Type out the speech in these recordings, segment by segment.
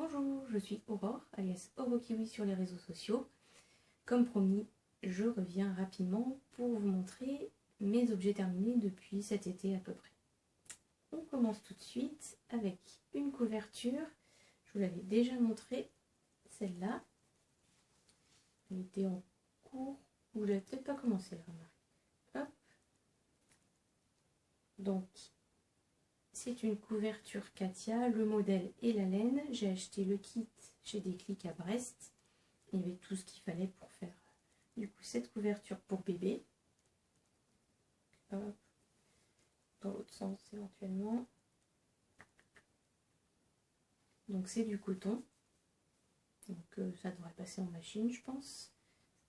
Bonjour, je suis Aurore, alias Orokiwi sur les réseaux sociaux. Comme promis, je reviens rapidement pour vous montrer mes objets terminés depuis cet été à peu près. On commence tout de suite avec une couverture. Je vous l'avais déjà montré, celle-là. Elle était en cours, ou je n'avais peut-être pas commencé à la remarquer. Hop. Donc, c'est une couverture Katia, le modèle et la laine. J'ai acheté le kit chez Déclic à Brest. Il y avait tout ce qu'il fallait pour faire du coup cette couverture pour bébé. Hop. Dans l'autre sens éventuellement. Donc c'est du coton. Donc ça devrait passer en machine je pense.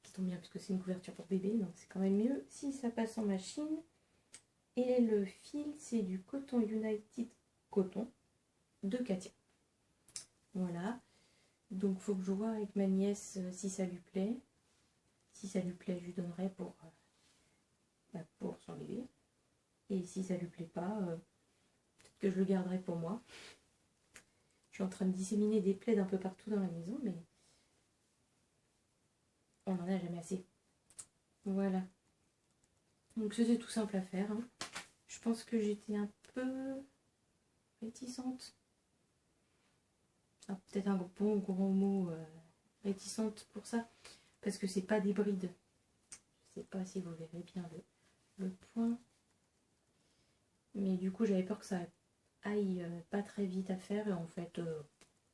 Ce qui tombe bien parce que c'est une couverture pour bébé, donc c'est quand même mieux si ça passe en machine. Et le fil, c'est du Coton United Coton de Katia. Voilà. Donc il faut que je vois avec ma nièce si ça lui plaît. Si ça lui plaît, je lui donnerai pour son bébé. Et si ça lui plaît pas, peut-être que je le garderai pour moi. Je suis en train de disséminer des plaids un peu partout dans la maison, mais on n'en a jamais assez. Voilà. Donc c'était tout simple à faire. Hein. Je pense que j'étais un peu réticente. Ah, peut-être un bon gros mot réticente pour ça. Parce que c'est pas des brides. Je sais pas si vous verrez bien le point. Mais du coup j'avais peur que ça aille pas très vite à faire. Et en fait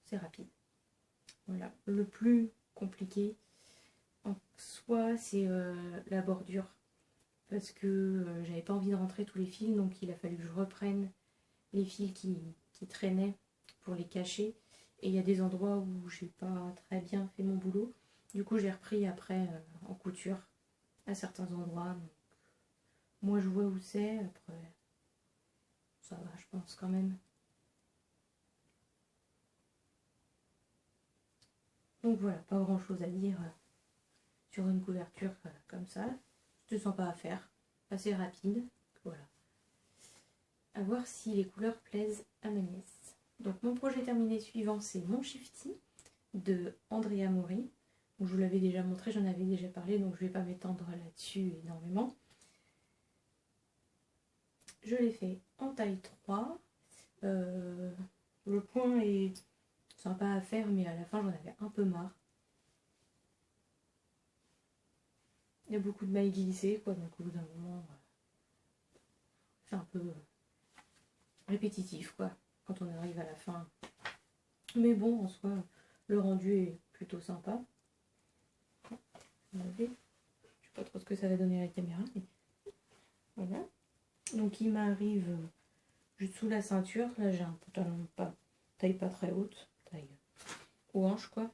c'est rapide. Voilà. Le plus compliqué en soi c'est la bordure. Parce que j'avais pas envie de rentrer tous les fils, donc il a fallu que je reprenne les fils qui traînaient pour les cacher. Et il y a des endroits où j'ai pas très bien fait mon boulot. Du coup j'ai repris après en couture à certains endroits. Donc, moi je vois où c'est, après ça va je pense quand même. Donc voilà, pas grand chose à dire sur une couverture comme ça. C'était sympa à faire, assez rapide, voilà. À voir si les couleurs plaisent à ma nièce. Donc mon projet terminé suivant, c'est mon Shifty de Andrea Mori. Je vous l'avais déjà montré, j'en avais déjà parlé, donc je ne vais pas m'étendre là-dessus énormément. Je l'ai fait en taille 3. Le point est sympa à faire, mais à la fin j'en avais un peu marre. Il y a beaucoup de mailles glissées, quoi, donc au bout d'un moment, c'est un peu répétitif, quoi, quand on arrive à la fin. Mais bon, en soi, le rendu est plutôt sympa. Je sais pas trop ce que ça va donner à la caméra, mais voilà. Donc il m'arrive juste sous la ceinture. Là j'ai un pantalon taille pas très haute, taille aux hanches quoi.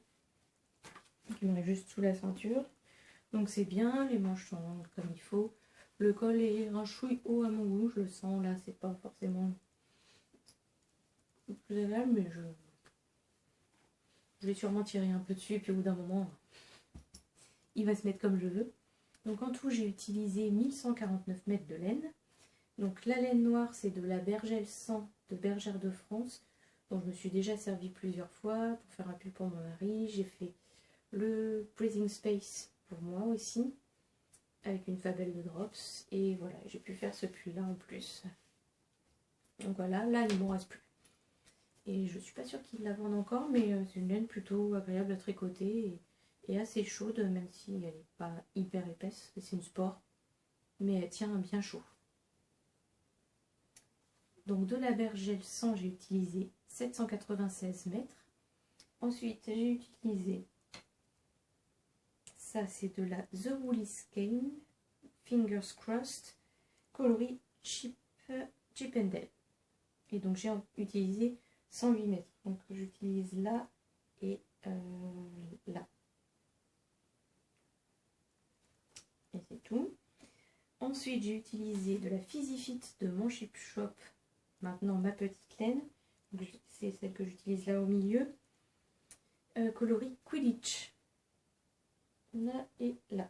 Donc il m'arrive juste sous la ceinture. Donc c'est bien, les manches sont comme il faut. Le col est un chouille haut à mon goût, je le sens là, c'est pas forcément le plus agréable, mais je vais sûrement tirer un peu dessus, et puis au bout d'un moment, il va se mettre comme je veux. Donc en tout, j'ai utilisé 1149 mètres de laine. Donc la laine noire, c'est de la Bergel 100 de Bergère de France, dont je me suis déjà servi plusieurs fois pour faire un pull pour mon mari. J'ai fait le Breathing Space pour moi aussi, avec une fabelle de drops. Et voilà, j'ai pu faire ce pull-là en plus. Donc voilà, là il ne m'en reste plus. Et je suis pas sûre qu'ils la vendent encore, mais c'est une laine plutôt agréable à tricoter et assez chaude, même si elle n'est pas hyper épaisse. C'est une sport, mais elle tient bien chaud. Donc de la Bergel 100, j'ai utilisé 796 mètres. Ensuite, j'ai utilisé, ça c'est de la The Woolly Skein, Fingers Crossed, coloris Chip and Dale. Et donc j'ai utilisé 108 mètres. Donc j'utilise là et là. Et c'est tout. Ensuite, j'ai utilisé de la Fizzy Fit de mon Chip Shop. Maintenant, ma petite laine. C'est celle que j'utilise là au milieu. Coloris Quidditch. Là et là.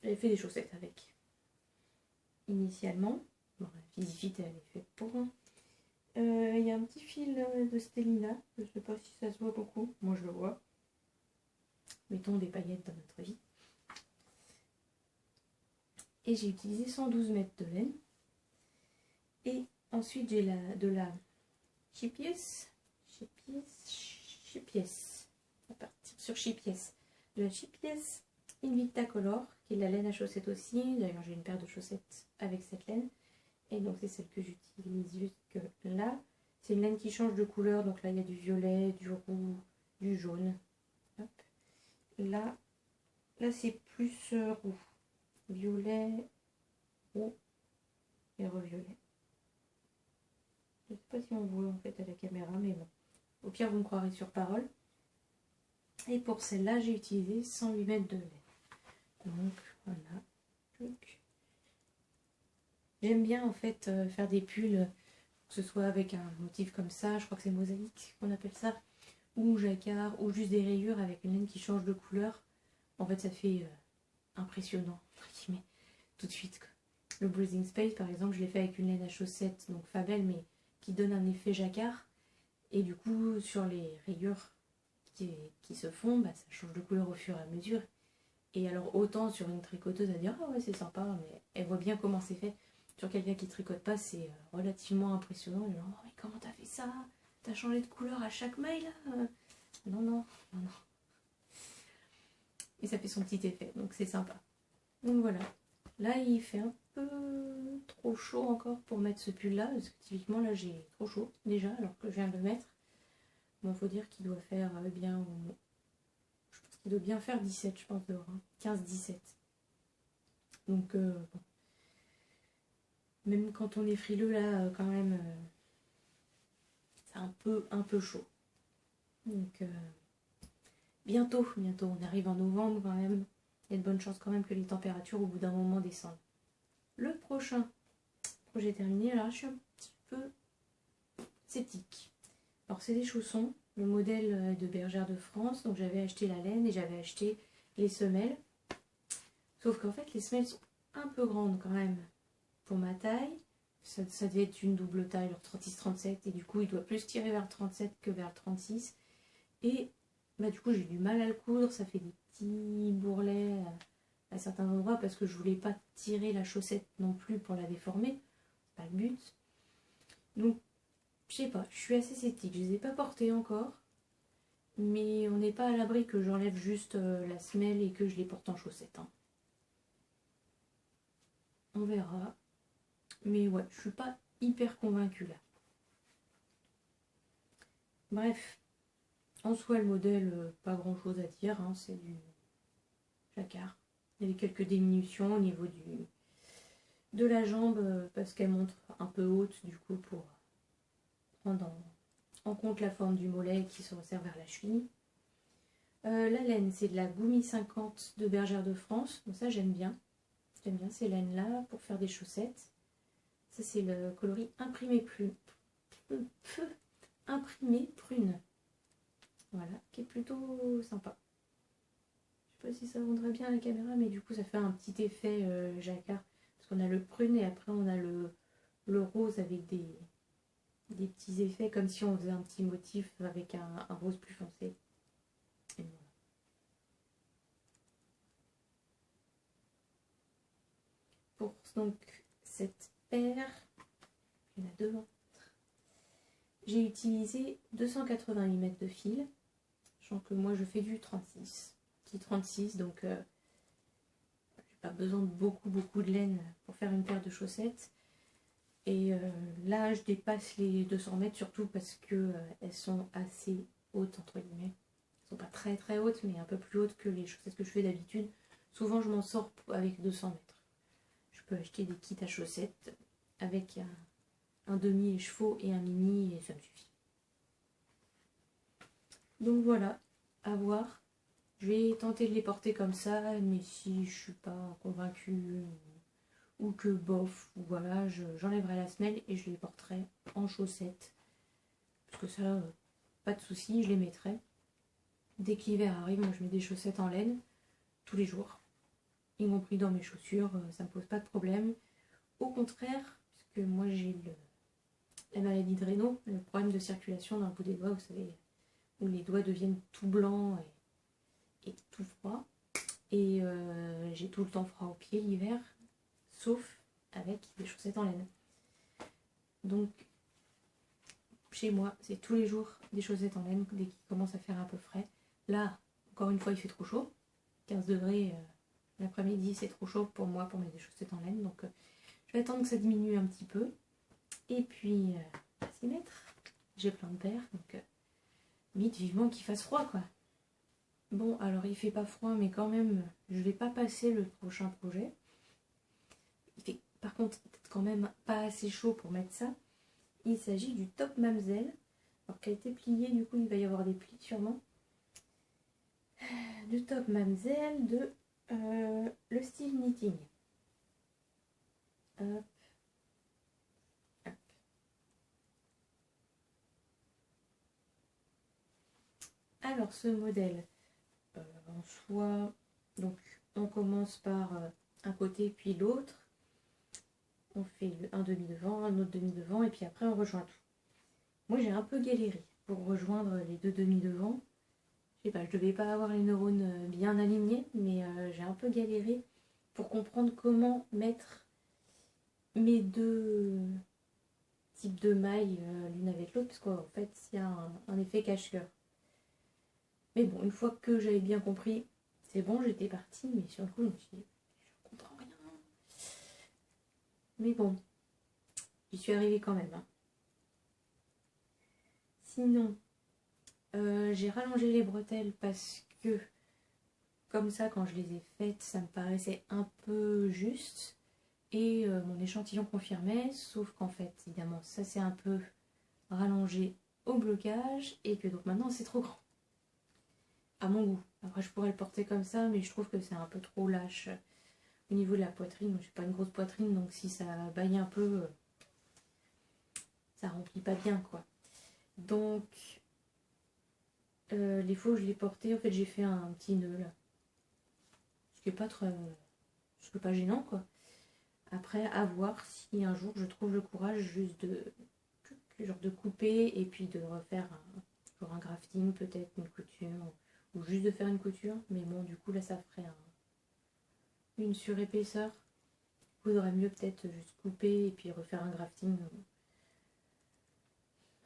J'avais fait des chaussettes avec. Initialement. Bon, la Fizzy Fit, elle est faite pour. Il y a un petit fil de Stellina, je ne sais pas si ça se voit beaucoup, moi je le vois. Mettons des paillettes dans notre vie. Et j'ai utilisé 112 mètres de laine. Et ensuite j'ai de la Chipies. On va partir sur Chipies. De la Chipies Invicta Color, qui est de la laine à chaussettes aussi. D'ailleurs j'ai une paire de chaussettes avec cette laine. Et donc c'est celle que j'utilise jusque là. C'est une laine qui change de couleur. Donc là il y a du violet, du roux, du jaune. Hop. Là c'est plus roux. Violet, roux et reviolet. Je ne sais pas si on voit en fait à la caméra, mais bon. Au pire, vous me croirez sur parole. Et pour celle-là, j'ai utilisé 108 mètres de laine. Donc, voilà. J'aime bien en fait faire des pulls, que ce soit avec un motif comme ça, je crois que c'est mosaïque qu'on appelle ça, ou jacquard, ou juste des rayures avec une laine qui change de couleur. En fait, ça fait impressionnant, entre guillemets, tout de suite, quoi. Le Breathing Space, par exemple, je l'ai fait avec une laine à chaussettes, donc Fabel, mais qui donne un effet jacquard. Et du coup, sur les rayures qui se font, bah, ça change de couleur au fur et à mesure. Et alors, autant sur une tricoteuse à dire, ah ouais, c'est sympa, mais elle voit bien comment c'est fait. Sur quelqu'un qui tricote pas, c'est relativement impressionnant. Genre, oh, mais comment t'as fait ça? T'as changé de couleur à chaque mail là? Non, non, non, non. Et ça fait son petit effet, donc c'est sympa. Donc voilà. Là, il fait un peu trop chaud encore pour mettre ce pull là, parce que typiquement là j'ai trop chaud déjà alors que je viens de le mettre. Bon, faut dire qu'il doit faire bien, je pense qu'il doit bien faire 17, je pense dehors, hein. 15-17. Donc bon. Même quand on est frileux là, quand même, c'est un peu chaud. Donc bientôt, on arrive en novembre quand même. Il y a de bonnes chances quand même que les températures au bout d'un moment descendent. Le prochain projet terminé, alors je suis un petit peu sceptique. Alors c'est des chaussons, le modèle de Bergère de France, donc j'avais acheté la laine et j'avais acheté les semelles. Sauf qu'en fait les semelles sont un peu grandes quand même pour ma taille. Ça devait être une double taille, leur 36-37, et du coup il doit plus tirer vers le 37 que vers le 36. Et bah, du coup j'ai du mal à le coudre, ça fait des petits bourrelets à certains endroits parce que je voulais pas tirer la chaussette non plus pour la déformer, c'est pas le but. Donc je sais pas, je suis assez sceptique, je les ai pas portés encore, mais on n'est pas à l'abri que j'enlève juste la semelle et que je les porte en chaussettes, hein. On verra, mais ouais, je suis pas hyper convaincue là. Bref, en soi le modèle, pas grand chose à dire, hein, c'est du jacquard. Il y avait quelques diminutions au niveau de la jambe parce qu'elle montre un peu haute du coup pour prendre en compte la forme du mollet qui se resserre vers la cheville. La laine, c'est de la Goumi 50 de Bergère de France. Donc ça, j'aime bien. J'aime bien ces laines-là pour faire des chaussettes. Ça, c'est le coloris imprimé prune. Imprimé prune. Voilà, qui est plutôt sympa. Je sais pas si ça rendrait bien à la caméra, mais du coup, ça fait un petit effet jacquard. Parce qu'on a le prune et après, on a le rose avec des petits effets, comme si on faisait un petit motif avec un rose plus foncé. Et voilà. Pour donc cette paire, il y en a deux, hein. J'ai utilisé 288 mètres de fil, sachant que moi je fais du 36, petit 36, donc j'ai pas besoin de beaucoup de laine pour faire une paire de chaussettes. Et là je dépasse les 200 mètres surtout parce que elles sont assez hautes entre guillemets. Elles sont pas très hautes, mais un peu plus hautes que les chaussettes que je fais d'habitude. Souvent je m'en sors avec 200 mètres. Je peux acheter des kits à chaussettes avec un demi-écheveau et un mini et ça me suffit. Donc voilà, à voir. Je vais tenter de les porter comme ça, mais si je suis pas convaincue ou que bof, voilà, j'enlèverai la semelle et je les porterai en chaussettes. Parce que ça, pas de souci, je les mettrai. Dès que l'hiver arrive, moi je mets des chaussettes en laine tous les jours. Y compris dans mes chaussures, ça me pose pas de problème. Au contraire, parce que moi j'ai la maladie de Raynaud, le problème de circulation dans le bout des doigts, vous savez, où les doigts deviennent tout blancs et tout froid. Et j'ai tout le temps froid aux pieds l'hiver, sauf avec des chaussettes en laine. Donc, chez moi, c'est tous les jours des chaussettes en laine dès qu'il commence à faire un peu frais. Là, encore une fois, il fait trop chaud. 15 degrés l'après-midi, c'est trop chaud pour moi pour mettre des chaussettes en laine. Donc, je vais attendre que ça diminue un petit peu. Et puis, on va s'y mettre. J'ai plein de paires, donc vite, vivement qu'il fasse froid, quoi. Bon, alors il fait pas froid, mais quand même, je vais pas passer le prochain projet. Il fait par contre quand même pas assez chaud pour mettre ça. Il s'agit du top Mamselle, alors qui a été plié, du coup il va y avoir des plis sûrement. Du top Mamselle de le style knitting. Hop. Hop. Alors ce modèle, en soi, donc on commence par un côté puis l'autre. On fait un demi-devant, un autre demi-devant, et puis après on rejoint tout. Moi j'ai un peu galéré pour rejoindre les deux demi-devants. Je sais pas, je devais pas avoir les neurones bien alignés, mais j'ai un peu galéré pour comprendre comment mettre mes deux types de mailles l'une avec l'autre, parce qu'en fait il y a un effet cache-cœur. Mais bon, une fois que j'avais bien compris, c'est bon, j'étais partie, mais sur le coup je me suis dit, je comprends rien. Mais bon, j'y suis arrivée quand même. Hein. Sinon, j'ai rallongé les bretelles parce que, comme ça, quand je les ai faites, ça me paraissait un peu juste. Et mon échantillon confirmait, sauf qu'en fait, évidemment, ça s'est un peu rallongé au blocage et que donc maintenant c'est trop grand. À mon goût. Après, je pourrais le porter comme ça, mais je trouve que c'est un peu trop lâche au niveau de la poitrine. Je n'ai pas une grosse poitrine, donc si ça baille un peu, ça remplit pas bien, quoi. Donc, les fois où je l'ai porté, en fait, j'ai fait un petit nœud là. Ce qui est pas très... ce qui est pas gênant, quoi. Après, à voir si un jour je trouve le courage juste de couper et puis de refaire un grafting, peut-être une couture, ou juste de faire une couture. Mais bon, du coup, là, ça ferait une surépaisseur. Il faudrait mieux peut-être juste couper et puis refaire un grafting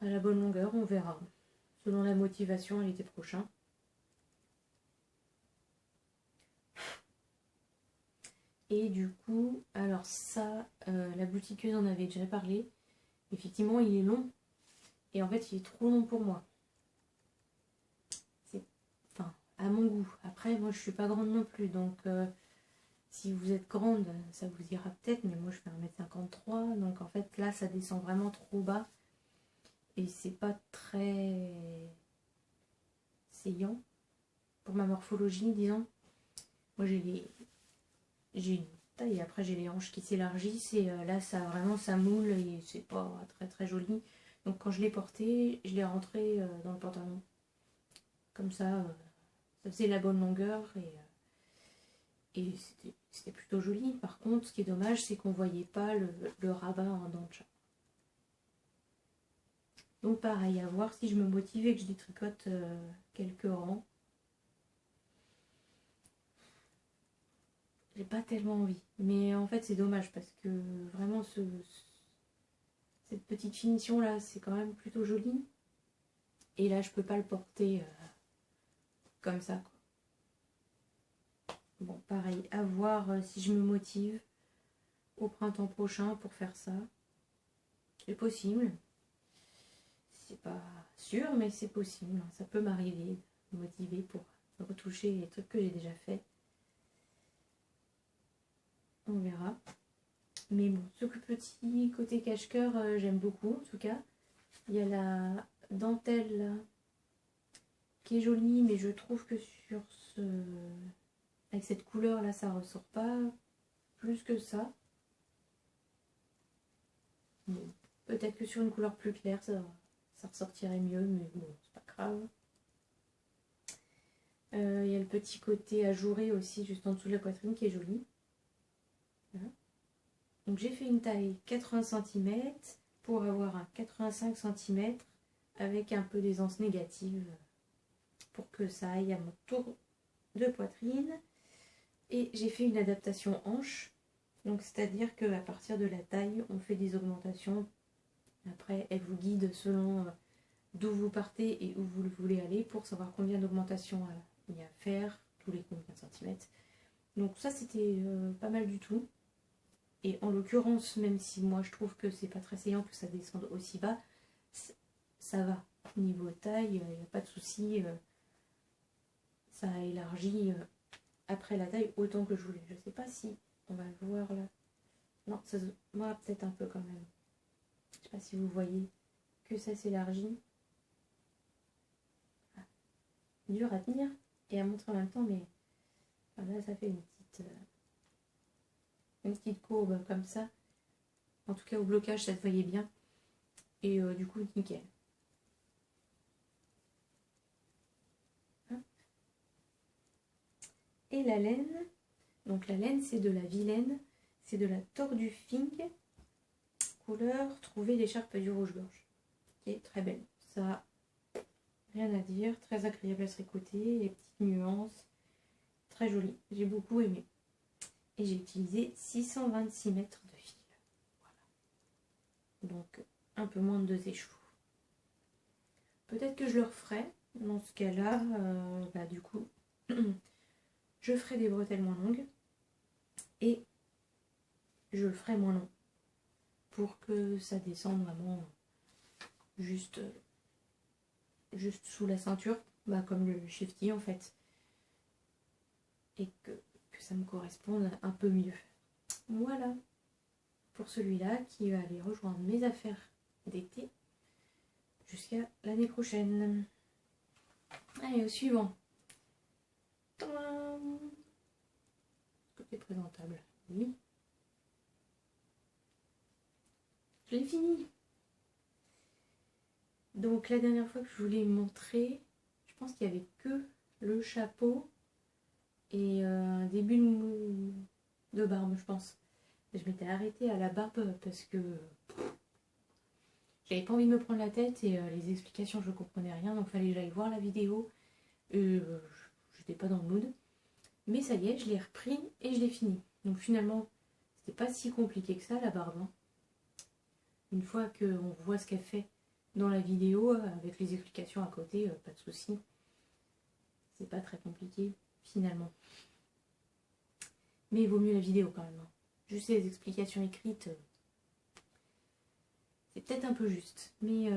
à la bonne longueur, on verra. Selon la motivation à l'été prochain. Et du coup, alors ça, la boutiqueuse en avait déjà parlé. Effectivement, il est long. Et en fait, il est trop long pour moi. C'est, enfin, à mon goût. Après, moi, je suis pas grande non plus. Donc, si vous êtes grande, ça vous ira peut-être. Mais moi, je fais 1m53. Donc, en fait, là, ça descend vraiment trop bas. Et c'est pas très saillant pour ma morphologie, disons. Moi, j'ai une taille et après j'ai les hanches qui s'élargissent et là ça vraiment ça moule et c'est pas très très joli. Donc quand je l'ai porté, je l'ai rentré dans le pantalon. Comme ça, ça faisait la bonne longueur et c'était plutôt joli. Par contre, ce qui est dommage, c'est qu'on voyait pas le rabat en dents de chat. Donc pareil, à voir si je me motive et que je détricote quelques rangs. J'ai pas tellement envie. Mais en fait, c'est dommage parce que vraiment, cette petite finition là, c'est quand même plutôt joli. Et là, je peux pas le porter comme ça, quoi. Bon, pareil, à voir si je me motive au printemps prochain pour faire ça. C'est possible. C'est pas sûr, mais c'est possible. Ça peut m'arriver de me motiver pour retoucher les trucs que j'ai déjà fait. On verra. Mais bon, ce petit côté cache-cœur, j'aime beaucoup en tout cas. Il y a la dentelle là, qui est jolie, mais je trouve que sur avec cette couleur là, ça ressort pas plus que ça. Bon, peut-être que sur une couleur plus claire, ça ressortirait mieux, mais bon, c'est pas grave. Il y a le petit côté ajouré aussi, juste en dessous de la poitrine, qui est joli. Voilà. Donc j'ai fait une taille 80 cm pour avoir un 85 cm avec un peu d'aisance négative pour que ça aille à mon tour de poitrine. Et j'ai fait une adaptation hanche, donc c'est-à-dire qu'à partir de la taille, on fait des augmentations. Après, elle vous guide selon d'où vous partez et où vous voulez aller pour savoir combien d'augmentations il y a à faire, tous les combien de centimètres. Donc ça, c'était pas mal du tout. Et en l'occurrence, même si moi je trouve que c'est pas très saillant que ça descende aussi bas, ça va. Niveau taille, il n'y a pas de souci. Ça a élargi après la taille autant que je voulais. Je sais pas si on va le voir là. Non, ça se voit peut-être un peu quand même. Je sais pas si vous voyez que ça s'élargit. Ah, dur à tenir et à montrer en même temps, mais enfin, là ça fait une petite courbe comme ça. En tout cas au blocage ça se voyait bien. Et du coup nickel. Et la laine, donc la laine c'est de la vilaine, c'est de la Tordu Fing, couleur trouver l'écharpe du rouge-gorge, qui est très belle. Ça, rien à dire, très agréable à se tricoter, les petites nuances, très joli, j'ai beaucoup aimé. Et j'ai utilisé 626 mètres de fil, voilà. Donc un peu moins de 2 échevaux. Peut-être que je le referai, dans ce cas-là, du coup, je ferai des bretelles moins longues, et je le ferai moins long, pour que ça descende vraiment juste sous la ceinture, comme le shifty en fait, et que ça me corresponde un peu mieux. Voilà pour celui-là qui va aller rejoindre mes affaires d'été jusqu'à l'année prochaine. Allez, au suivant. Côté présentable, oui. Je l'ai fini. Donc la dernière fois que je voulais montrer, je pense qu'il n'y avait que le chapeau et un début de barbe, je pense. Je m'étais arrêtée à la barbe parce que j'avais pas envie de me prendre la tête et les explications je comprenais rien, donc fallait que j'aille voir la vidéo. J'étais pas dans le mood. Mais ça y est, je l'ai repris et je l'ai fini. Donc finalement, c'était pas si compliqué que ça la barbe. Une fois qu'on voit ce qu'elle fait dans la vidéo, avec les explications à côté, pas de souci. C'est pas très compliqué finalement. Mais il vaut mieux la vidéo quand même. Juste les explications écrites, c'est peut-être un peu juste. Mais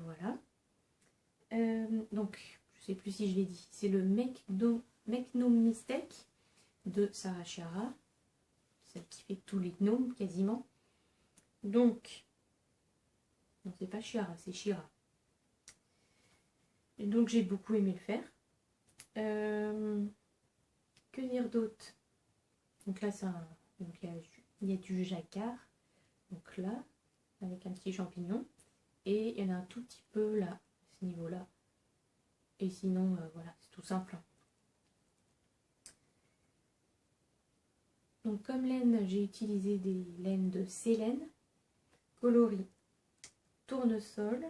voilà. Donc, je sais plus si je l'ai dit. C'est le Make No Mistake de Sarah Chiara. Celle qui fait tous les gnomes quasiment. Donc, non, c'est pas Chiara, c'est Shira. Et donc, j'ai beaucoup aimé le faire. Que dire d'autre? Donc là, il y a du jacquard. Donc là, avec un petit champignon. Et il y en a un tout petit peu là, à ce niveau-là. Et sinon, voilà, c'est tout simple. Donc comme laine, j'ai utilisé des laines de Célène, coloris tournesol,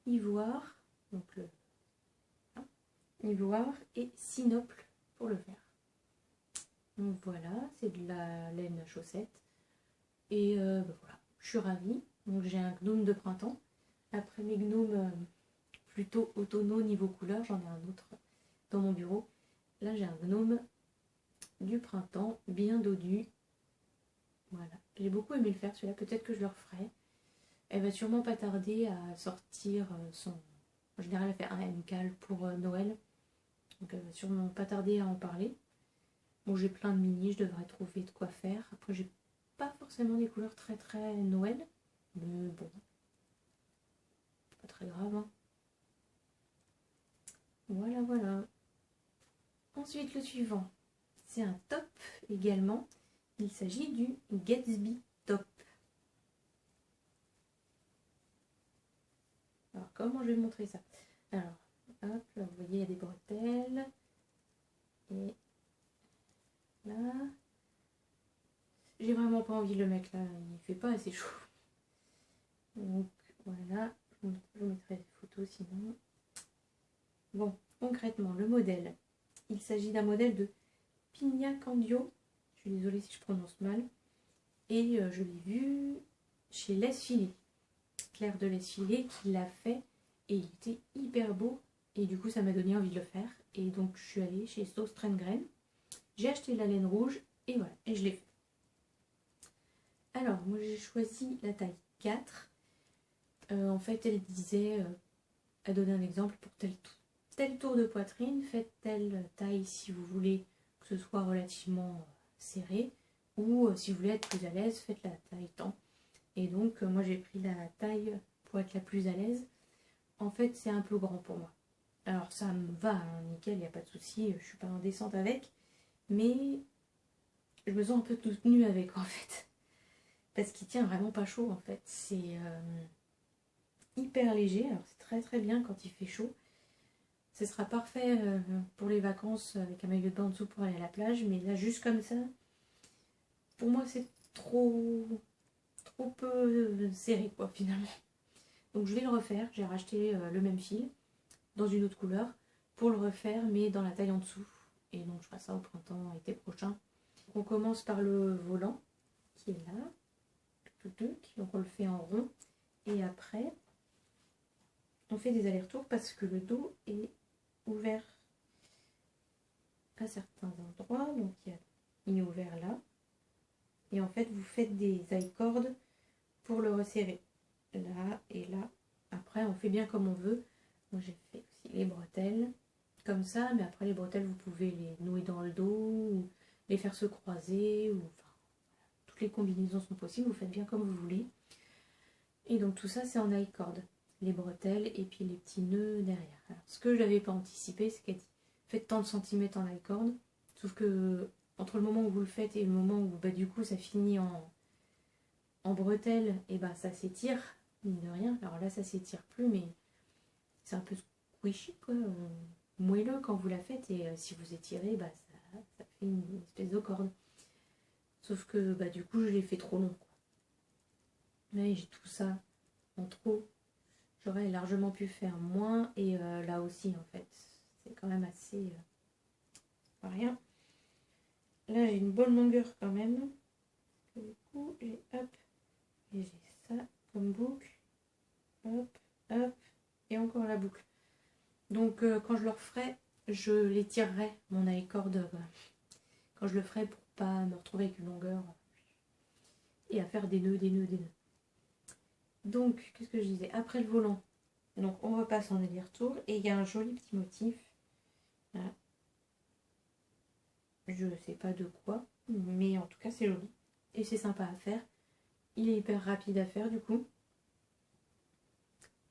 ivoire, donc ivoire et sinople pour le faire. Donc voilà, c'est de la laine chaussette. Et voilà, je suis ravie. Donc j'ai un gnome de printemps. Après mes gnomes plutôt automnaux niveau couleur, j'en ai un autre dans mon bureau. Là j'ai un gnome du printemps, bien dodu. Voilà, j'ai beaucoup aimé le faire celui-là, peut-être que je le referai. Elle va sûrement pas tarder à sortir son... En général, elle fait un MCAL pour Noël. Donc elle va sûrement pas tarder à en parler. Bon, j'ai plein de mini, je devrais trouver de quoi faire. Après, j'ai pas forcément des couleurs très très Noël. Mais bon, pas très grave. Hein. Voilà, voilà. Ensuite, le suivant. C'est un top également. Il s'agit du Gatsby Top. Alors, comment je vais montrer ça? Alors, hop, là, vous voyez, il y a des bretelles. Et là, j'ai vraiment pas envie de le mettre là. Il fait pas assez chaud. Donc voilà, je vous mettrai des photos sinon. Bon, concrètement, le modèle. Il s'agit d'un modèle de Pigna Candio. Je suis désolée si je prononce mal. Et je l'ai vu chez Laisse Filer. Claire de Laisse Filer qui l'a fait. Et il était hyper beau. Et du coup, ça m'a donné envie de le faire. Et donc, je suis allée chez Sauce Train-Graine. J'ai acheté la laine rouge. Et voilà, et je l'ai fait. Alors, moi, j'ai choisi la taille 4. En fait, elle disait, elle donnait un exemple pour tel tour de poitrine, faites telle taille si vous voulez que ce soit relativement serré, ou si vous voulez être plus à l'aise, faites la taille tant. Et donc, moi j'ai pris la taille pour être la plus à l'aise. En fait, c'est un peu grand pour moi. Alors, ça me va, hein, nickel, il n'y a pas de souci, je suis pas indécente avec, mais je me sens un peu toute nue avec en fait. Parce qu'il tient vraiment pas chaud en fait. C'est hyper léger, alors c'est très très bien quand il fait chaud. Ce sera parfait pour les vacances avec un maillot de bain en dessous pour aller à la plage, mais là juste comme ça, pour moi c'est trop peu serré quoi finalement. Donc je vais le refaire, j'ai racheté le même fil dans une autre couleur pour le refaire mais dans la taille en dessous. Et donc je ferai ça au printemps, été prochain. Donc, on commence par le volant qui est là, donc on le fait en rond et après on fait des allers-retours parce que le dos est ouvert à certains endroits, donc il est ouvert là, et en fait vous faites des I-cords pour le resserrer là et là. Après on fait bien comme on veut. Moi j'ai fait aussi les bretelles comme ça, mais après les bretelles vous pouvez les nouer dans le dos ou les faire se croiser, ou enfin toutes les combinaisons sont possibles, vous faites bien comme vous voulez. Et donc tout ça c'est en I-cord, les bretelles et puis les petits nœuds derrière. Alors, ce que je n'avais pas anticipé, c'est qu'elle dit faites tant de centimètres en I-cord, sauf que entre le moment où vous le faites et le moment où bah, du coup ça finit en bretelle, et bah ça s'étire, mine de rien. Alors là ça s'étire plus, mais c'est un peu squishy quoi, moelleux quand vous la faites, et si vous étirez, bah ça fait une espèce de corde. Sauf que bah du coup je l'ai fait trop long quoi. Là j'ai tout ça en trop. J'aurais largement pu faire moins, et là aussi en fait c'est quand même assez pas rien. Là j'ai une bonne longueur quand même. Du coup j'ai hop, et j'ai ça comme boucle, hop, hop, et encore la boucle. Donc quand je le referai, je l'étirerai mon I-cord quand je le ferai pour pas me retrouver avec une longueur et à faire des nœuds, des nœuds, des nœuds. Donc qu'est-ce que je disais, après le volant, donc on repasse en aller-retour et il y a un joli petit motif. Voilà. Je sais pas de quoi, mais en tout cas c'est joli et c'est sympa à faire. Il est hyper rapide à faire du coup.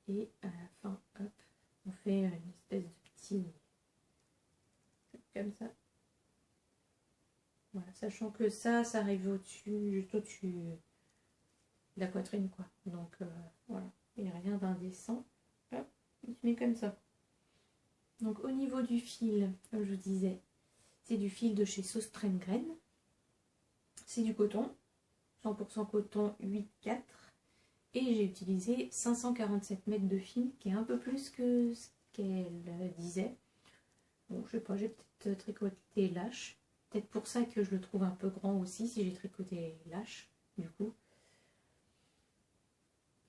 Et à la fin, hop, on fait une espèce de petit comme ça. Voilà, sachant que ça arrive au-dessus, juste au-dessus de la poitrine quoi. Donc voilà, il n'y a rien d'indécent. Hop, il se met comme ça. Donc au niveau du fil, comme je vous disais, c'est du fil de chez Sauce Train-Graine. C'est du coton, 100% coton 8,4. Et j'ai utilisé 547 mètres de fil, qui est un peu plus que ce qu'elle disait. Bon, je sais pas, j'ai peut-être tricoté lâche. Peut-être pour ça que je le trouve un peu grand aussi, si j'ai tricoté lâche, du coup.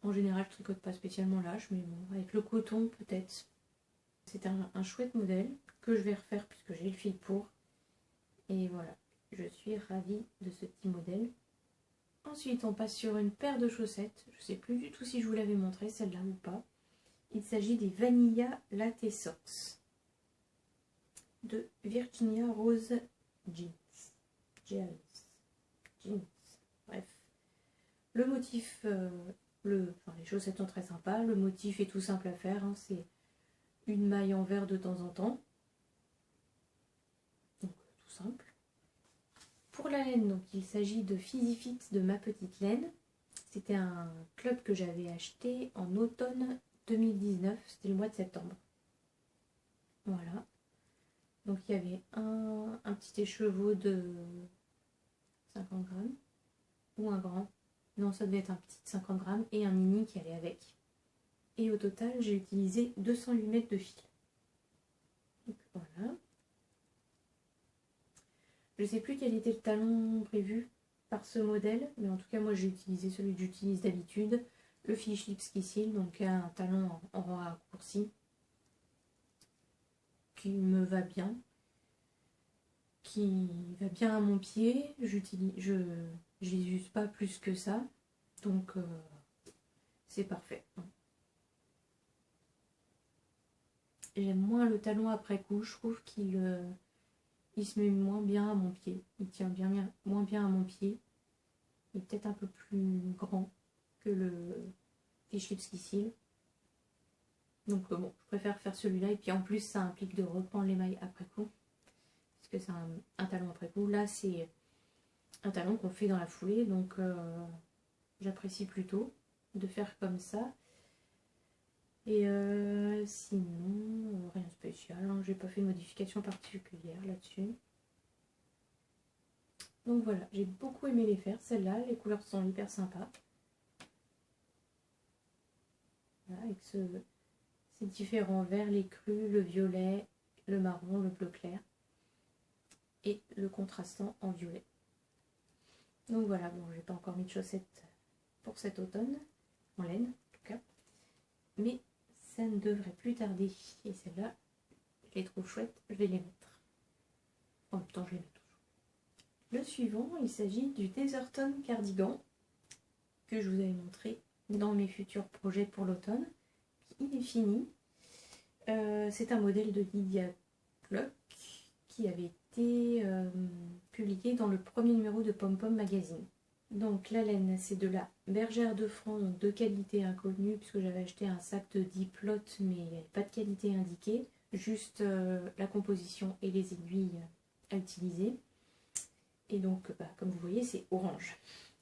En général, je tricote pas spécialement lâche, mais bon, avec le coton, peut-être. C'est un chouette modèle que je vais refaire puisque j'ai le fil pour. Et voilà, je suis ravie de ce petit modèle. Ensuite, on passe sur une paire de chaussettes. Je ne sais plus du tout si je vous l'avais montré, celle-là ou pas. Il s'agit des Vanilla Latte Socks de Virginia Rose Jeans. Bref. Le motif, les chaussettes sont très sympas. Le motif est tout simple à faire. Hein. C'est une maille en verre de temps en temps. Donc, tout simple. Pour la laine, donc, il s'agit de Fizzy Fit de Ma Petite Laine. C'était un club que j'avais acheté en automne 2019, c'était le mois de septembre. Voilà. Donc il y avait un petit écheveau de 50 grammes, ou un grand, non ça devait être un petit de 50 grammes et un mini qui allait avec. Et au total j'ai utilisé 208 mètres de fil. Donc voilà. Je ne sais plus quel était le talon prévu par ce modèle, mais en tout cas moi j'ai utilisé celui que j'utilise d'habitude, le Fish Lipski Seal, donc un talon en rang raccourci qui me va bien, qui va bien à mon pied. Je les use pas plus que ça, donc c'est parfait. J'aime moins le talon après coup, je trouve qu'il il se met moins bien à mon pied, il tient moins bien à mon pied. Il est peut-être un peu plus grand que le Fish Lipski Seal. Donc bon, je préfère faire celui-là. Et puis en plus, ça implique de reprendre les mailles après coup. Parce que c'est un talon après coup. Là, c'est un talon qu'on fait dans la foulée. Donc j'apprécie plutôt de faire comme ça. Et sinon, rien de spécial. Hein. J'ai pas fait de modification particulière là-dessus. Donc voilà, j'ai beaucoup aimé les faire. Celles-là, les couleurs sont hyper sympas. Voilà, avec ces différents verts, les crus, le violet, le marron, le bleu clair. Et le contrastant en violet. Donc voilà, bon, j'ai pas encore mis de chaussettes pour cet automne, en laine en tout cas. Mais ça ne devrait plus tarder. Et celles-là, je les trouve chouettes, je vais les mettre. En même temps, je les mets toujours. Le suivant, il s'agit du Deserton Cardigan que je vous avais montré dans mes futurs projets pour l'automne. Il est fini. C'est un modèle de Lydia Glock qui avait été publié dans le premier numéro de Pom Pom Magazine. Donc la laine, c'est de la bergère de France, donc de qualité inconnue, puisque j'avais acheté un sac de 10 plots, mais il n'y avait pas de qualité indiquée, juste la composition et les aiguilles à utiliser. Et donc, comme vous voyez, c'est orange.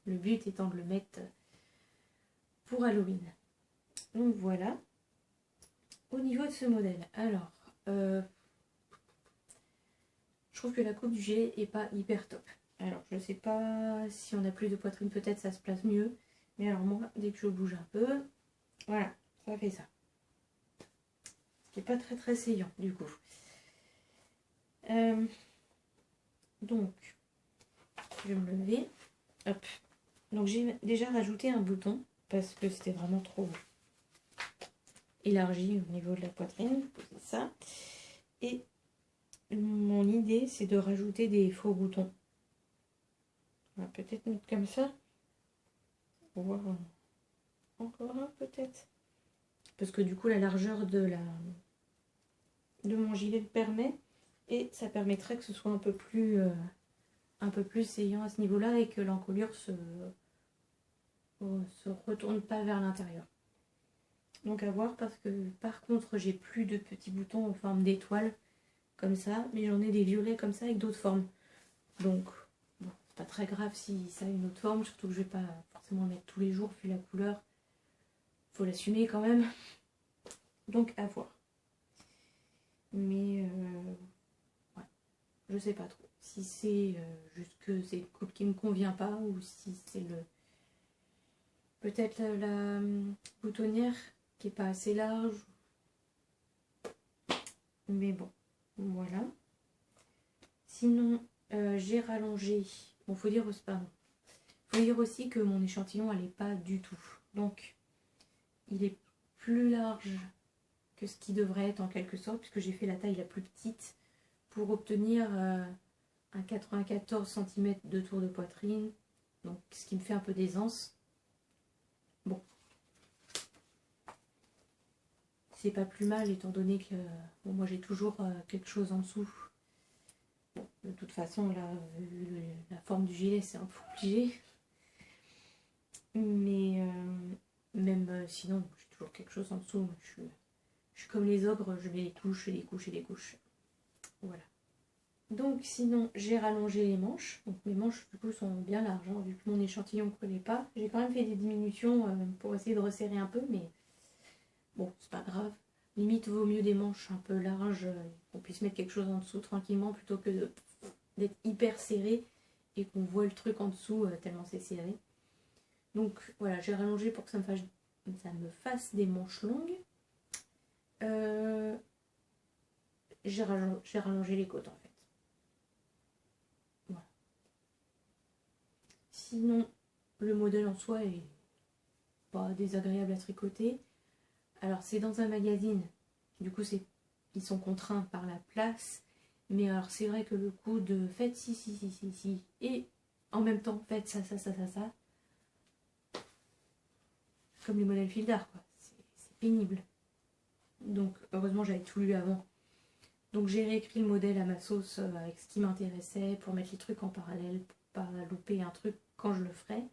Le but étant de le mettre pour Halloween. Donc voilà. Au niveau de ce modèle, alors, je trouve que la coupe du gilet est pas hyper top. Alors, je sais pas si on a plus de poitrine, peut-être ça se place mieux. Mais alors moi, dès que je bouge un peu, voilà, ça fait ça. Ce qui n'est pas très très saillant, du coup. Donc, je vais me lever. Hop. Donc, j'ai déjà rajouté un bouton, parce que c'était vraiment trop élargi au niveau de la poitrine. Poser ça. Et mon idée, c'est de rajouter des faux boutons. On va peut-être mettre comme ça. Pour voir encore un peut-être. Parce que du coup, la largeur de mon gilet le permet. Et ça permettrait que ce soit un peu plus saillant à ce niveau-là et que l'encolure se retourne pas vers l'intérieur. Donc à voir, parce que par contre, j'ai plus de petits boutons en forme d'étoile comme ça, mais j'en ai des violets comme ça avec d'autres formes. Donc, bon, c'est pas très grave si ça a une autre forme, surtout que je vais pas forcément le mettre tous les jours vu la couleur. Faut l'assumer quand même. Donc à voir. Mais ouais, je sais pas trop. Si c'est juste que c'est une coupe qui me convient pas, ou si c'est peut-être la boutonnière qui est pas assez large. Mais bon, voilà. Sinon, j'ai rallongé. Bon, faut dire aussi que mon échantillon n'allait pas du tout. Donc, il est plus large que ce qui devrait être en quelque sorte, puisque j'ai fait la taille la plus petite pour obtenir un 94 cm de tour de poitrine. Donc, ce qui me fait un peu d'aisance. Bon. C'est pas plus mal, étant donné que bon, moi j'ai toujours quelque chose en dessous. Bon, de toute façon, là, vu la forme du gilet, c'est un peu obligé. Mais même sinon, j'ai toujours quelque chose en dessous. Je suis comme les ogres, je mets les couches et les couches et les couches. Voilà. Donc sinon, j'ai rallongé les manches. Donc mes manches, du coup, sont bien larges. Hein, vu que mon échantillon ne collait pas. J'ai quand même fait des diminutions pour essayer de resserrer un peu, mais bon, c'est pas grave. Limite, vaut mieux des manches un peu larges, qu'on puisse mettre quelque chose en dessous tranquillement, plutôt que d'être hyper serré et qu'on voit le truc en dessous tellement c'est serré. Donc voilà, j'ai rallongé pour que ça me fasse des manches longues. J'ai rallongé les côtes en fait. Voilà. Sinon, le modèle en soi est pas désagréable à tricoter. Alors c'est dans un magazine, du coup ils sont contraints par la place. Mais alors c'est vrai que le coup de faites si, et en même temps faites ça, comme les modèles fil d'art, quoi. C'est pénible. Donc heureusement j'avais tout lu avant. Donc j'ai réécrit le modèle à ma sauce avec ce qui m'intéressait pour mettre les trucs en parallèle, pour pas louper un truc quand je le ferai.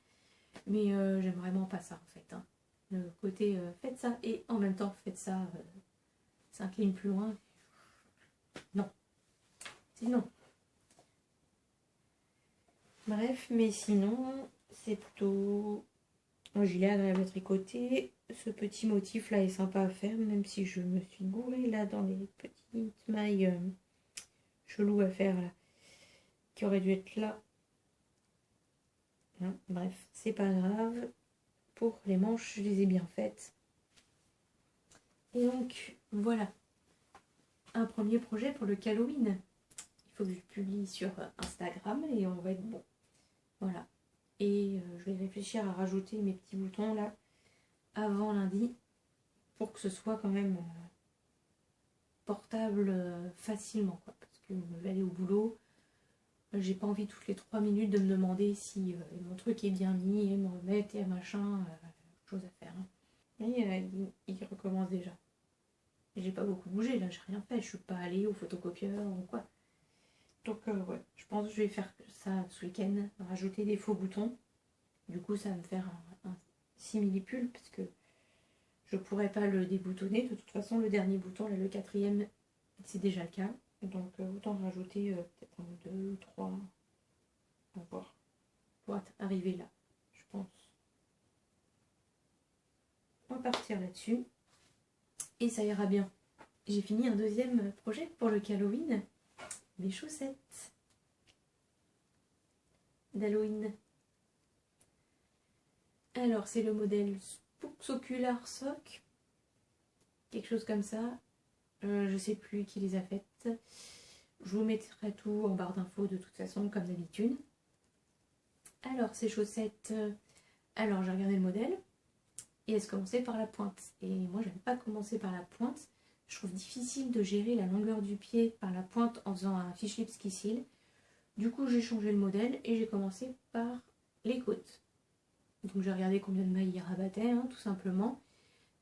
Mais j'aime vraiment pas ça en fait. Hein. Le côté faites ça et en même temps faites ça, s'incline plus loin. Non. Sinon. Bref, mais sinon, c'est plutôt un gilet agréable à tricoter. Ce petit motif là est sympa à faire, même si je me suis gourée là dans les petites mailles cheloues à faire là, qui auraient dû être là. Hein, bref, c'est pas grave. Pour les manches, je les ai bien faites. Et donc, voilà. Un premier projet pour le Halloween. Il faut que je publie sur Instagram et on va être bon. Voilà. Et je vais réfléchir à rajouter mes petits boutons là avant lundi pour que ce soit quand même portable facilement quoi. Parce que je vais aller au boulot. J'ai pas envie toutes les 3 minutes de me demander si mon truc est bien mis et me remettre et machin. Chose à faire. Hein. Et il recommence déjà. J'ai pas beaucoup bougé là, j'ai rien fait. Je suis pas allée au photocopieur ou quoi. Donc ouais, je pense que je vais faire ça ce week-end, rajouter des faux boutons. Du coup ça va me faire un simili-pull parce que je pourrais pas le déboutonner. De toute façon le dernier bouton, là, le 4e, c'est déjà le cas. Donc autant rajouter peut-être 1, 2, 3. On va voir. Pour arriver là, je pense. On va partir là-dessus. Et ça ira bien. J'ai fini un deuxième projet pour le Halloween. Les chaussettes d'Halloween. Alors, c'est le modèle Spooks Ocular Sock. Quelque chose comme ça. Je sais plus qui les a faites. Je vous mettrai tout en barre d'infos de toute façon, comme d'habitude. Alors, ces chaussettes... alors, j'ai regardé le modèle. Et elles commençaient par la pointe. Et moi, j'aime pas commencer par la pointe. Je trouve difficile de gérer la longueur du pied par la pointe en faisant un fish lips qui cille. Du coup, j'ai changé le modèle et j'ai commencé par les côtes. Donc, j'ai regardé combien de mailles il rabattait, hein, tout simplement.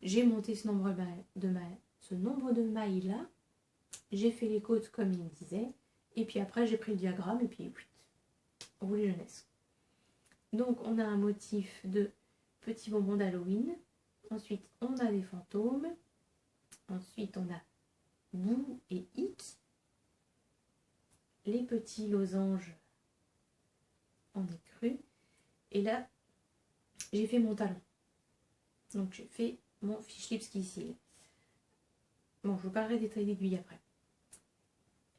J'ai monté ce nombre de mailles là. J'ai fait les côtes comme il me disait. Et puis après, j'ai pris le diagramme et puis, roulé jeunesse. Donc, on a un motif de petits bonbons d'Halloween. Ensuite, on a des fantômes. Ensuite, on a Boo et Ick. Les petits losanges en écru. Et là, j'ai fait mon talon. Donc, j'ai fait mon fish lips qui cille. Bon, je vous parlerai des tailles d'aiguille après.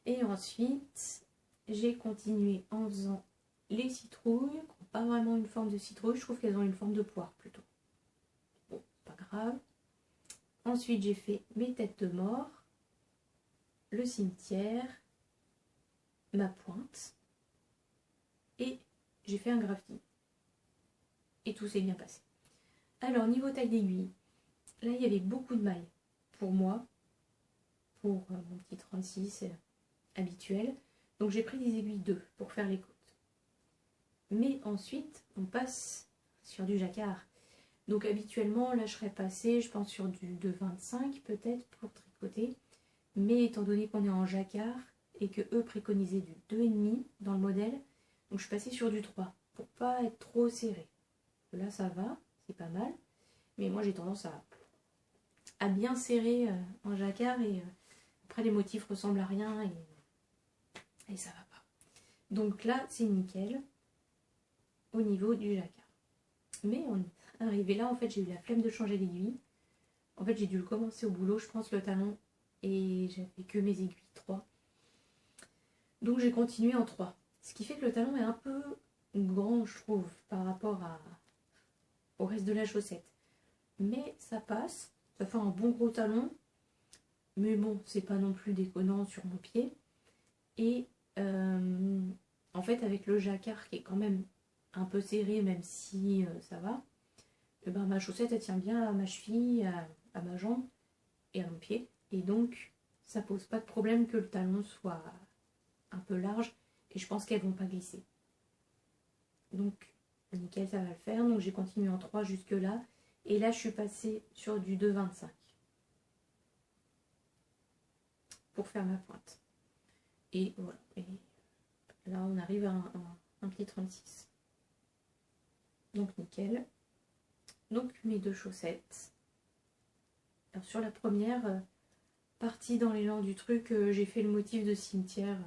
Et ensuite, j'ai continué en faisant les citrouilles, qui n'ont pas vraiment une forme de citrouille. Je trouve qu'elles ont une forme de poire plutôt. Bon, pas grave. Ensuite, j'ai fait mes têtes de mort, le cimetière, ma pointe, et j'ai fait un graffiti. Et tout s'est bien passé. Alors, niveau taille d'aiguille, là, il y avait beaucoup de mailles pour moi, pour mon petit 36 habituel. Donc, j'ai pris des aiguilles 2 pour faire les côtes. Mais ensuite, on passe sur du jacquard. Donc, habituellement, là, je serais passée, je pense, sur du 2,25 peut-être pour tricoter. Mais étant donné qu'on est en jacquard et que eux préconisaient du 2,5 dans le modèle, donc je suis passée sur du 3 pour pas être trop serré. Là, ça va, c'est pas mal. Mais moi, j'ai tendance à bien serrer en jacquard et après, les motifs ressemblent à rien et ça va pas. Donc là, c'est nickel au niveau du jacquard. Mais on est arrivé là, en fait, j'ai eu la flemme de changer l'aiguille. En fait, j'ai dû le commencer au boulot, je pense, le talon. Et j'avais que mes aiguilles 3. Donc j'ai continué en 3. Ce qui fait que le talon est un peu grand, je trouve, par rapport au reste de la chaussette. Mais ça passe, ça fait un bon gros talon. Mais bon, c'est pas non plus déconnant sur mon pied. Et en fait, avec le jacquard qui est quand même un peu serré, même si ça va, et ben, ma chaussette, elle tient bien à ma cheville, à ma jambe et à mon pied. Et donc, ça pose pas de problème que le talon soit un peu large. Et je pense qu'elles vont pas glisser. Donc, nickel, ça va le faire. Donc, j'ai continué en 3 jusque là. Et là, je suis passée sur du 2,25 pour faire ma pointe. Et voilà. Et là, on arrive à un pied 36. Donc, nickel. Donc, mes 2 chaussettes. Alors, sur la première partie dans l'élan du truc, j'ai fait le motif de cimetière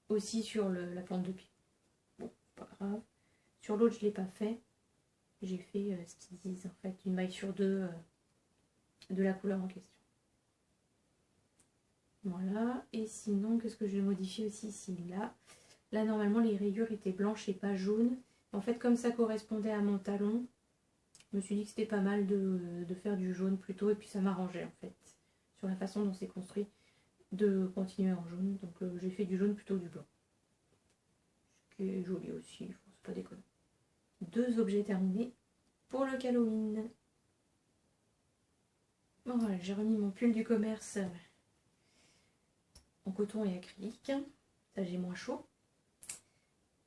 aussi sur la plante de pied. Bon, pas grave. Sur l'autre, je ne l'ai pas fait. J'ai fait ce qu'ils disent, en fait, une maille sur 2 de la couleur en question. Voilà. Et sinon, qu'est-ce que je vais modifier aussi ici, là? Là, normalement, les rayures étaient blanches et pas jaunes. En fait, comme ça correspondait à mon talon, je me suis dit que c'était pas mal de faire du jaune plutôt. Et puis, ça m'arrangeait, en fait, sur la façon dont c'est construit, de continuer en jaune. Donc, j'ai fait du jaune plutôt que du blanc. Ce qui est joli aussi, c'est pas déconnant. 2 objets terminés pour le Halloween. Bon, voilà, j'ai remis mon pull du commerce en coton et acrylique. Ça, j'ai moins chaud.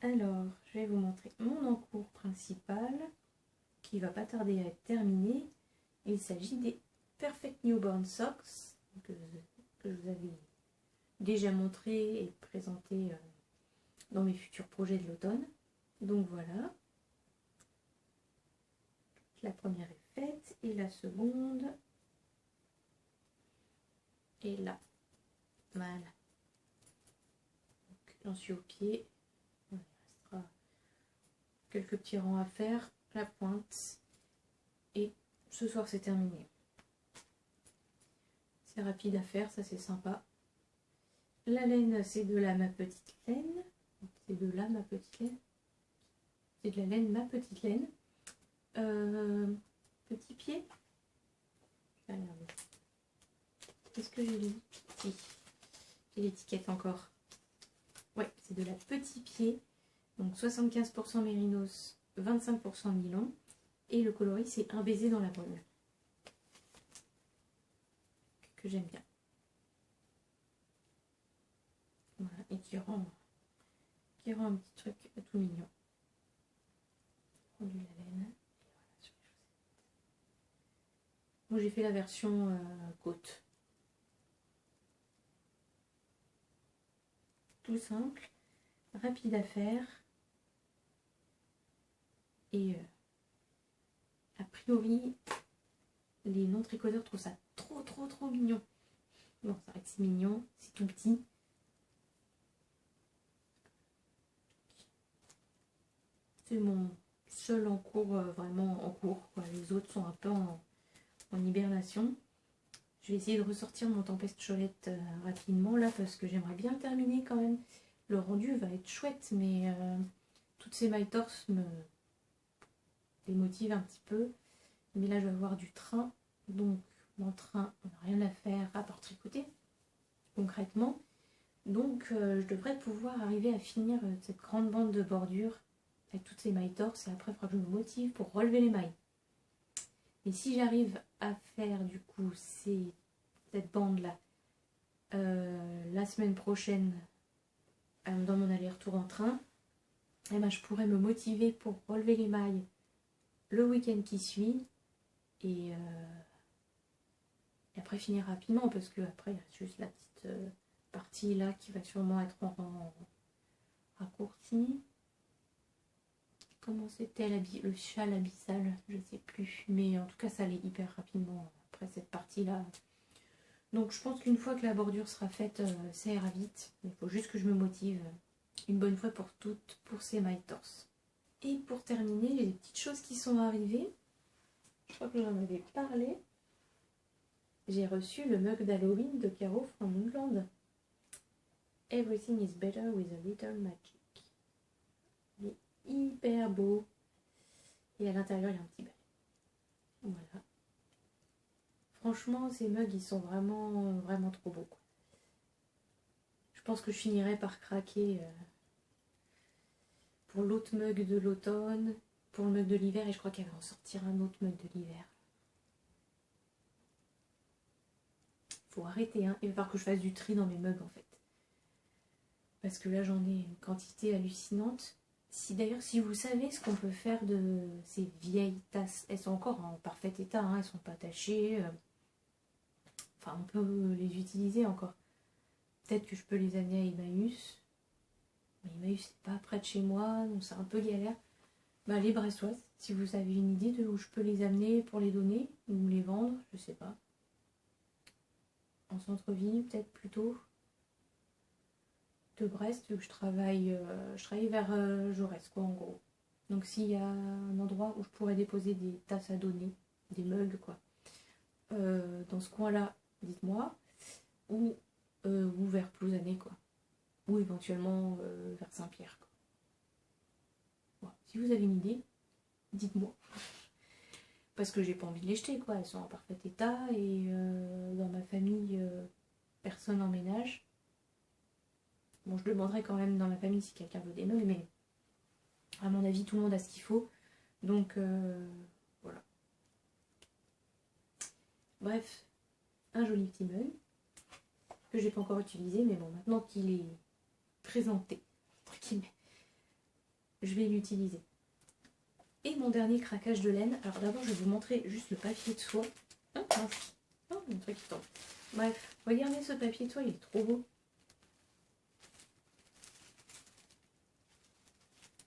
Alors, je vais vous montrer mon encours principal qui va pas tarder à être terminé. Il s'agit des Perfect Newborn Socks que je vous avais déjà montré et présenté dans mes futurs projets de l'automne. Donc voilà. La première est faite et la seconde est là. Voilà. J'en suis au pied. Il restera quelques petits rangs à faire. La pointe. Et ce soir, c'est terminé. C'est rapide à faire, ça c'est sympa. La laine, c'est de la Ma Petite Laine. C'est de la Ma Petite Laine. C'est de la laine Ma Petite Laine. Petit pied. Je vais regarder. Est-ce que j'ai lu? Si. J'ai l'étiquette encore. Ouais, c'est de la Petit Pied. Donc 75% mérinos, 25% nylon. Et le coloris, c'est Un baiser dans la brume. Que j'aime bien. Voilà, et qui rend un petit truc tout mignon. Rendu la laine. Et voilà, sur les chaussettes. Moi, j'ai fait la version côte. Tout simple, rapide à faire. Et a priori, les non-tricoteurs trouvent ça trop mignon. Bon, c'est vrai que c'est mignon, c'est tout petit. C'est mon seul en cours, vraiment en cours, quoi. Les autres sont un peu en hibernation. Je vais essayer de ressortir mon Tempest Cholette rapidement là parce que j'aimerais bien terminer quand même. Le rendu va être chouette, mais toutes ces mailles torse me démotivent un petit peu. Mais là, je vais avoir du train. Donc, mon train, on n'a rien à faire à part tricoter, concrètement. Donc, je devrais pouvoir arriver à finir cette grande bande de bordure avec toutes ces mailles torse. Et après, il faudra que je me motive pour relever les mailles. Et si j'arrive à faire, du coup, cette bande-là la semaine prochaine, dans mon aller-retour en train, eh ben, je pourrais me motiver pour relever les mailles le week-end qui suit. Et après finir rapidement parce que après il reste juste la petite partie là qui va sûrement être en raccourci. Comment c'était le châle abyssal, je sais plus, mais en tout cas ça allait hyper rapidement après cette partie là. Donc je pense qu'une fois que la bordure sera faite, ça ira vite. Il faut juste que je me motive une bonne fois pour toutes pour ces mailles torse. Et pour terminer, j'ai des petites choses qui sont arrivées. Je crois que j'en avais parlé. J'ai reçu le mug d'Halloween de Caro from England. Everything is better with a little magic. Il est hyper beau. Et à l'intérieur, il y a un petit balai. Voilà. Franchement, ces mugs, ils sont vraiment, vraiment trop beaux, quoi. Je pense que je finirai par craquer pour l'autre mug de l'automne, pour le mug de l'hiver, et je crois qu'elle va en sortir un autre mug de l'hiver. Faut arrêter, hein. Il va falloir que je fasse du tri dans mes mugs, en fait. Parce que là, j'en ai une quantité hallucinante. D'ailleurs, si vous savez ce qu'on peut faire de ces vieilles tasses, elles sont encore en parfait état, hein, elles sont pas tachées. Enfin, on peut les utiliser encore. Peut-être que je peux les amener à Emmaüs. Mais Emmaüs, c'est pas près de chez moi, donc c'est un peu galère. Bah, les Bressoises, si vous avez une idée de où je peux les amener pour les donner, ou les vendre, je sais pas. En centre-ville, peut-être plutôt. De Brest, vu que je travaille vers Jaurès, quoi, en gros. Donc s'il y a un endroit où je pourrais déposer des tasses à donner, des mugs, quoi, dans ce coin-là, dites-moi, ou vers Plouzané, quoi, ou éventuellement vers Saint-Pierre, quoi. Voilà. Si vous avez une idée, dites-moi. Parce que j'ai pas envie de les jeter, quoi, elles sont en parfait état, et dans ma famille, personne en ménage. Bon, je demanderai quand même dans ma famille si quelqu'un veut des mugs, mais à mon avis, tout le monde a ce qu'il faut. Donc, voilà. Bref, un joli petit mug que j'ai pas encore utilisé, mais bon, maintenant qu'il est présenté, entre guillemets, je vais l'utiliser. Et mon dernier craquage de laine. Alors d'abord, je vais vous montrer juste le papier de soie. Oh, un truc qui tombe. Bref, regardez ce papier de soie, il est trop beau.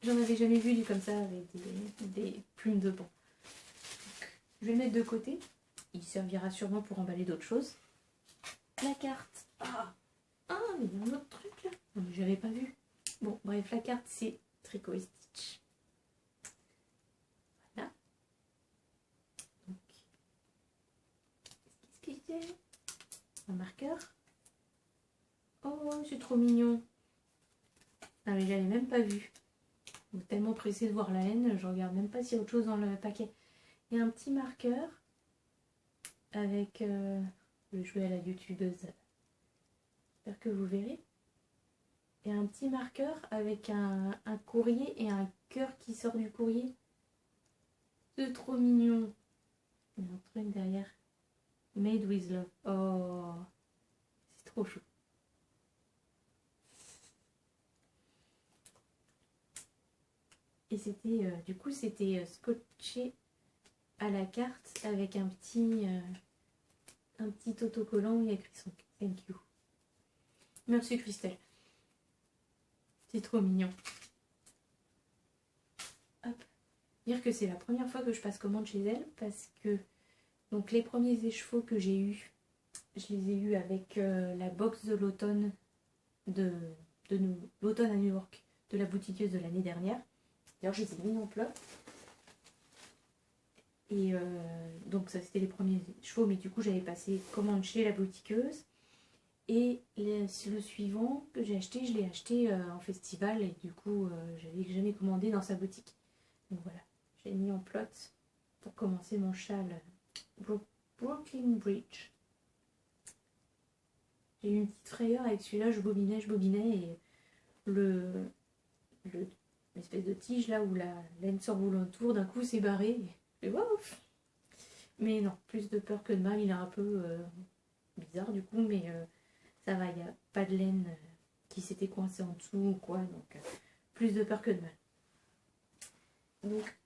J'en avais jamais vu du comme ça avec des plumes de banc. Je vais le mettre de côté. Il servira sûrement pour emballer d'autres choses. La carte. Ah, mais il y a un autre truc là. Non, mais j'avais pas vu. Bon, bref, la carte c'est Tricot et Stitch. Voilà. Donc, qu'est-ce qu'il y a? Un marqueur. Oh, c'est trop mignon. Ah, mais j'avais même pas vu. Donc, tellement pressée de voir la laine, je regarde même pas s'il y a autre chose dans le paquet. Il y a un petit marqueur avec le jouet à la youtubeuse. J'espère que vous verrez. Et un petit marqueur avec un courrier et un cœur qui sort du courrier. C'est trop mignon. Il y a un truc derrière. Made with love. Oh, c'est trop chou. Et c'était, du coup, c'était scotché à la carte avec un petit autocollant où il y a écrit son thank you. Merci Christelle. C'est trop mignon. Hop. Dire que c'est la première fois que je passe commande chez elle parce que donc les premiers écheveaux que j'ai eus, je les ai eus avec la box de l'automne l'automne à New York de la boutiqueuse de l'année dernière. D'ailleurs, je les ai mis en plat. Et donc ça c'était les premiers chevaux, mais du coup j'avais passé commande chez la boutiqueuse. Et le suivant que j'ai acheté, je l'ai acheté en festival et du coup j'avais jamais commandé dans sa boutique. Donc voilà, j'ai mis en plot pour commencer mon châle Brooklyn Bridge. J'ai eu une petite frayeur avec celui-là, je bobinais et l'espèce de tige là où la laine s'enroule autour, d'un coup c'est barré. Et wow. Mais non, plus de peur que de mal, il est un peu bizarre du coup, mais ça va, il n'y a pas de laine qui s'était coincée en dessous ou quoi, donc plus de peur que de mal. Donc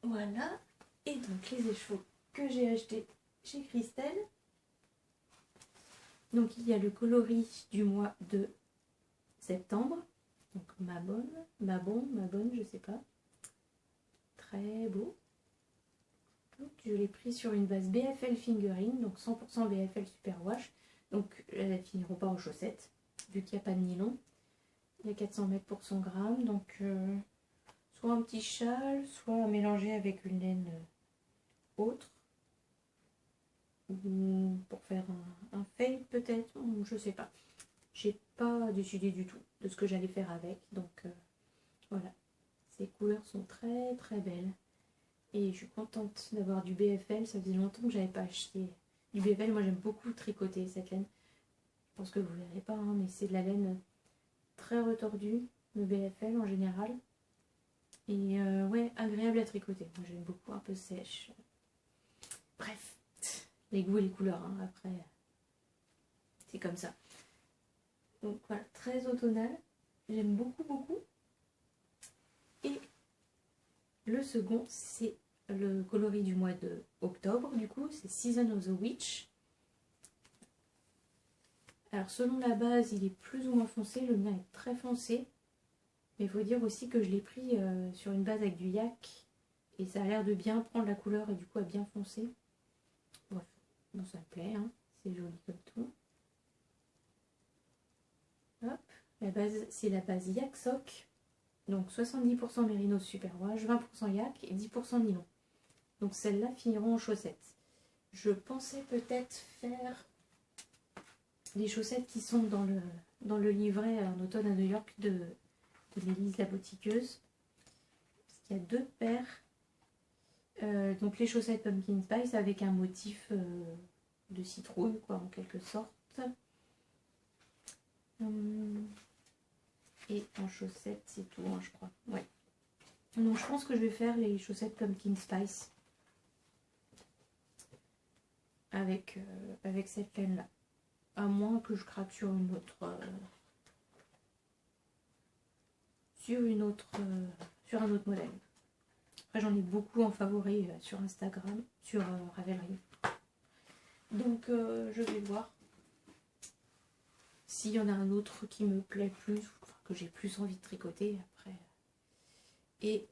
voilà, et donc les écheveaux que j'ai achetés chez Christelle. Donc il y a le coloris du mois de septembre. Donc ma bonne, je sais pas. Très beau. Donc, je l'ai pris sur une base BFL Fingering, donc 100% BFL Superwash. Donc elles ne finiront pas en chaussettes, vu qu'il n'y a pas de nylon. Il y a 400 mètres pour 100 grammes, donc soit un petit châle, soit mélanger avec une laine autre. Ou pour faire un fade peut-être, je sais pas. J'ai pas décidé du tout de ce que j'allais faire avec, donc voilà. Ces couleurs sont très très belles. Et je suis contente d'avoir du BFL. Ça faisait longtemps que j'avais pas acheté du BFL. Moi j'aime beaucoup tricoter cette laine. Je pense que vous ne verrez pas, hein, mais c'est de la laine très retordue, le BFL en général. Et ouais, agréable à tricoter. Moi j'aime beaucoup, un peu sèche. Bref, les goûts et les couleurs, hein, après, c'est comme ça. Donc voilà, très automnal. J'aime beaucoup, beaucoup. Et le second, c'est le coloris du mois de octobre. Du coup, c'est Season of the Witch. Alors, selon la base, il est plus ou moins foncé. Le mien est très foncé. Mais il faut dire aussi que je l'ai pris sur une base avec du yak. Et ça a l'air de bien prendre la couleur et du coup à bien foncer. Bref, bon, ça me plaît, hein. C'est joli comme tout. Hop, la base, c'est la base yak sock. Donc 70% mérinos superwash, 20% yak et 10% nylon. Donc celles-là finiront en chaussettes. Je pensais peut-être faire les chaussettes qui sont dans le livret en automne à New York de l'Élise la boutiqueuse. Parce qu'il y a 2 paires. Donc les chaussettes Pumpkin Spice avec un motif de citrouille, quoi, en quelque sorte. Et en chaussettes, c'est tout, hein, je crois. Ouais. Donc je pense que je vais faire les chaussettes Pumpkin Spice avec cette laine-là. À moins que je craque sur une autre... sur un autre modèle. Après j'en ai beaucoup en favori sur Instagram, sur Ravelry. Donc je vais voir s'il y en a un autre qui me plaît plus, enfin, que j'ai plus envie de tricoter après. Et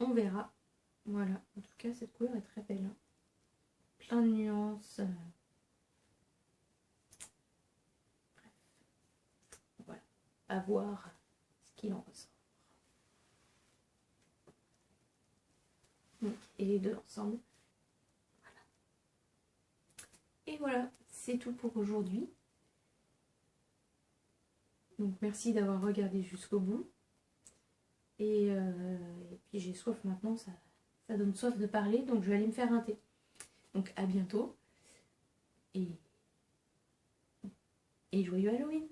on verra. Voilà, en tout cas cette couleur est très belle, hein. Plein de nuances. Bref, voilà, à voir ce qu'il en ressort. Donc, et les deux ensemble. Voilà. Et voilà, c'est tout pour aujourd'hui. Donc merci d'avoir regardé jusqu'au bout. Et puis j'ai soif maintenant, ça donne soif de parler, donc je vais aller me faire un thé. Donc à bientôt et joyeux Halloween!